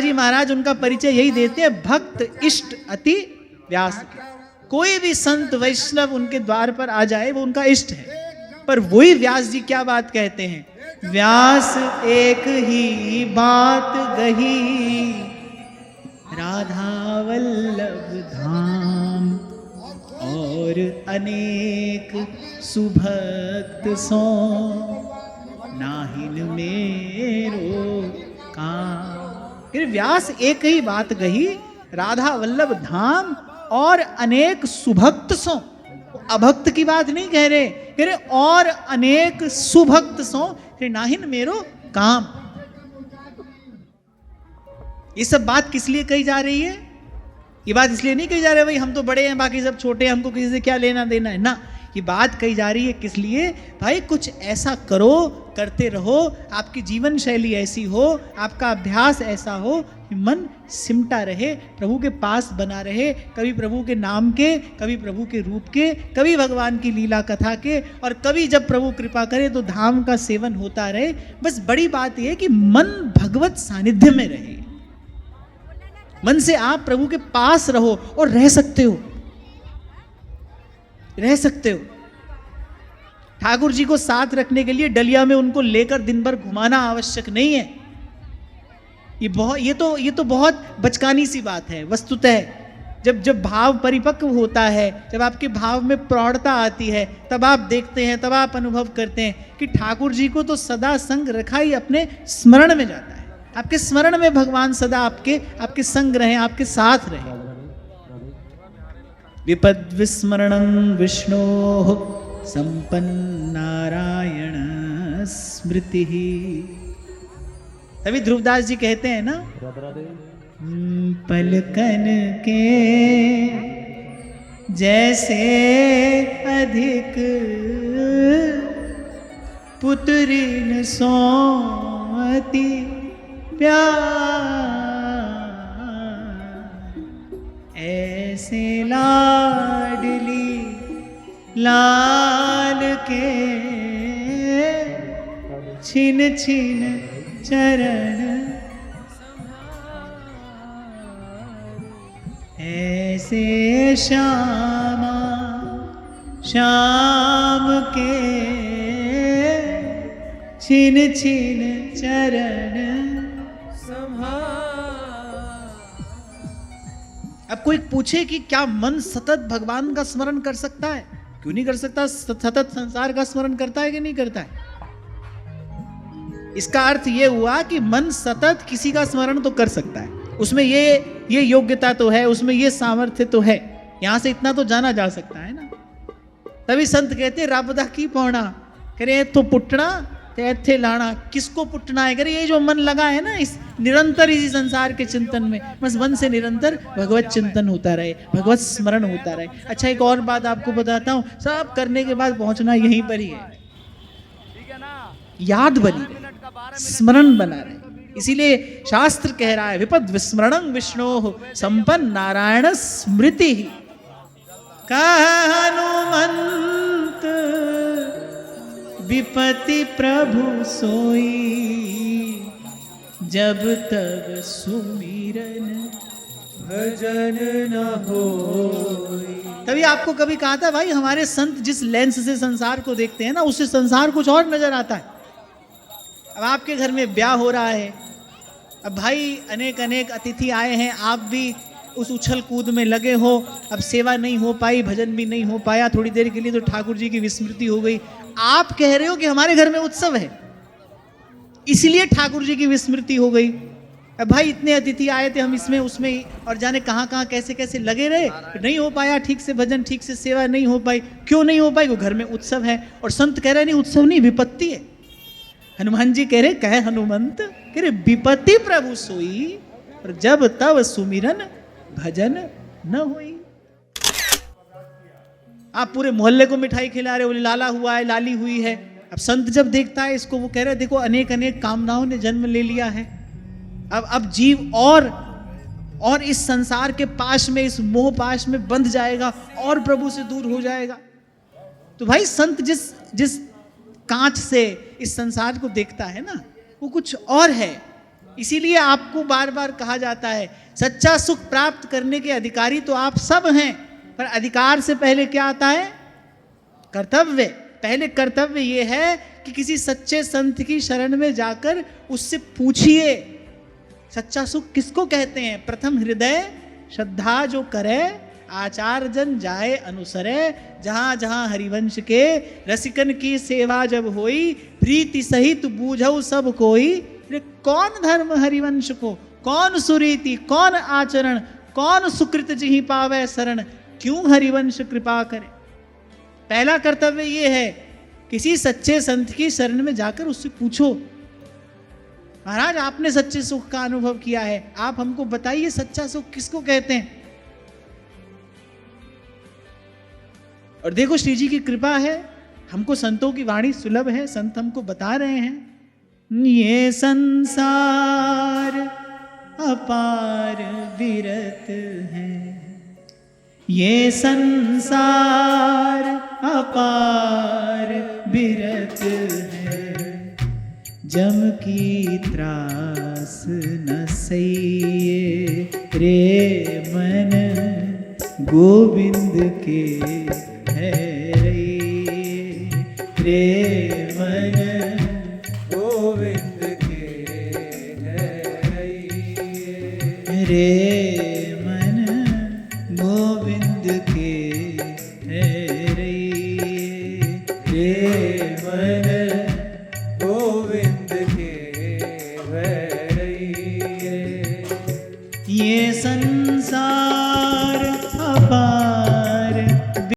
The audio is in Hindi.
जी महाराज उनका परिचय यही देते हैं, भक्त इष्ट अति व्यास। कोई भी संत वैष्णव उनके द्वार पर आ जाए वो उनका इष्ट है। पर वही व्यास जी क्या बात कहते हैं, व्यास एक ही बात गही, राधा वल्लभ धाम और अनेक सुभक्त सो, नाहिन मेरो काम। फिर व्यास एक ही बात गही, राधा वल्लभ धाम और अनेक सुभक्त सो। अभक्त की बात नहीं कह रहे, और अनेक सुभक्त सो, फिर नाहिन मेरो काम। ये सब बात किस लिए कही जा रही है? ये बात इसलिए नहीं कही जा रही है भाई हम तो बड़े हैं बाकी सब छोटे हैं, हमको किसी से क्या लेना देना है ना। ये बात कही जा रही है किस लिए? भाई कुछ ऐसा करो, करते रहो, आपकी जीवन शैली ऐसी हो, आपका अभ्यास ऐसा हो कि मन सिमटा रहे, प्रभु के पास बना रहे, कभी प्रभु के नाम के, कभी प्रभु के रूप के, कभी भगवान की लीला कथा के, और कभी जब प्रभु कृपा करे तो धाम का सेवन होता रहे। बस बड़ी बात यह है कि मन भगवत सानिध्य में रहे, मन से आप प्रभु के पास रहो और रह सकते हो, रह सकते हो। ठाकुर जी को साथ रखने के लिए डलिया में उनको लेकर दिन भर घुमाना आवश्यक नहीं है। ये तो बहुत बचकानी सी बात है। वस्तुतः जब भाव परिपक्व होता है, जब आपके भाव में प्रौढ़ता आती है, तब आप देखते हैं, तब आप अनुभव करते हैं कि ठाकुर जी को तो सदा संग रखा ही अपने स्मरण में जाता है। आपके स्मरण में भगवान सदा आपके संग रहे, आपके साथ रहे। विपद विस्मरणं विष्णोः संपन्नारायण स्मृति। तभी ध्रुवदास जी कहते हैं ना, पलकन के जैसे अधिक पुत्रिन सोती प्यार, ऐसे लाडली लाल के छिन छिन चरण, ऐसे श्यामा श्याम के छिन छिन चरण अब कोई पूछे कि क्या मन सतत भगवान का स्मरण कर सकता है? क्यों नहीं कर सकता? सतत संसार का स्मरण करता है कि नहीं करता है? इसका अर्थ यह हुआ कि मन सतत किसी का स्मरण तो कर सकता है, उसमें ये योग्यता तो है, उसमें ये सामर्थ्य तो है, यहां से इतना तो जाना जा सकता है ना। तभी संत कहते रबदा की पौना करे तो पुटना थे लाना। किसको पुटना है? करे ये जो मन लगा है ना इस निरंतर इसी संसार के चिंतन में, बस मन से निरंतर भगवत चिंतन होता रहे, भगवत स्मरण होता रहे। अच्छा एक और बात आपको बताता हूं, सब करने के बाद पहुंचना यहीं पर ही है, याद बनी रहे, स्मरण बना रहे। इसीलिए शास्त्र कह रहा है विपद विस्मरणं विष्णोः संपन्न नारायण स्मृति। हनुमंत विपति प्रभु सोई, जब तब सुमिरन भजन न होई। तभी आपको कभी कहा था भाई हमारे संत जिस लेंस से संसार को देखते हैं ना, उससे संसार कुछ और नजर आता है। अब आपके घर में ब्याह हो रहा है, अब भाई अनेक अनेक अतिथि आए हैं, आप भी उस उछल कूद में लगे हो, अब सेवा नहीं हो पाई, भजन भी नहीं हो पाया, थोड़ी देर के लिए तो ठाकुर जी की विस्मृति हो गई। आप कह रहे हो कि हमारे घर में उत्सव है इसलिए ठाकुर जी की विस्मृति हो गई। अब भाई इतने अतिथि आए थे, हम इसमें उसमें और जाने कहां कहां कैसे कैसे लगे रहे, नहीं हो पाया ठीक से भजन, ठीक से सेवा नहीं हो पाई। क्यों नहीं हो पाई? वो घर में उत्सव है। और संत कह रहे नहीं उत्सव नहीं विपत्ति है। हनुमान जी कह रहे कहे हनुमंत कह रहे विपत्ति प्रभु सोई, और जब तब सुमिरन भजन न हुई। आप पूरे मोहल्ले को मिठाई खिला रहे हो, लाला हुआ है, लाली हुई है। अब संत जब देखता है इसको, वो कह रहे देखो अनेक अनेक कामनाओं ने जन्म ले लिया है। अब जीव और इस संसार के पाश में, इस मोह पाश में बंध जाएगा और प्रभु से दूर हो जाएगा। तो भाई संत जिस कांच से इस संसार को देखता है ना, वो कुछ और है। इसीलिए आपको बार बार कहा जाता है सच्चा सुख प्राप्त करने के अधिकारी तो आप सब हैं, पर अधिकार से पहले क्या आता है? कर्तव्य। पहले कर्तव्य यह है कि किसी सच्चे संत की शरण में जाकर उससे पूछिए सच्चा सुख किसको कहते हैं। प्रथम हृदय श्रद्धा जो करे, आचार जन जाए अनुसरे, जहां जहां हरिवंश के रसिकन की सेवा जब होई, प्रीति सहित बूझऊ सब कोई। कौन धर्म हरिवंश को, कौन सुरीति, कौन आचरण, कौन सुकृत जिहि पावे शरण, क्यों हरिवंश कृपा करे। पहला कर्तव्य यह है किसी सच्चे संत की शरण में जाकर उससे पूछो, महाराज आपने सच्चे सुख का अनुभव किया है, आप हमको बताइए सच्चा सुख किसको कहते हैं। और देखो श्री जी की कृपा है, हमको संतों की वाणी सुलभ है, संत हमको बता रहे हैं ये संसार अपार विरत है, ये संसार अपार विरत है, जम की त्रास न सहिए रे मन, गोविंद के है रे मन, गोविंद के है रे मन, गोविंद के है रे मन।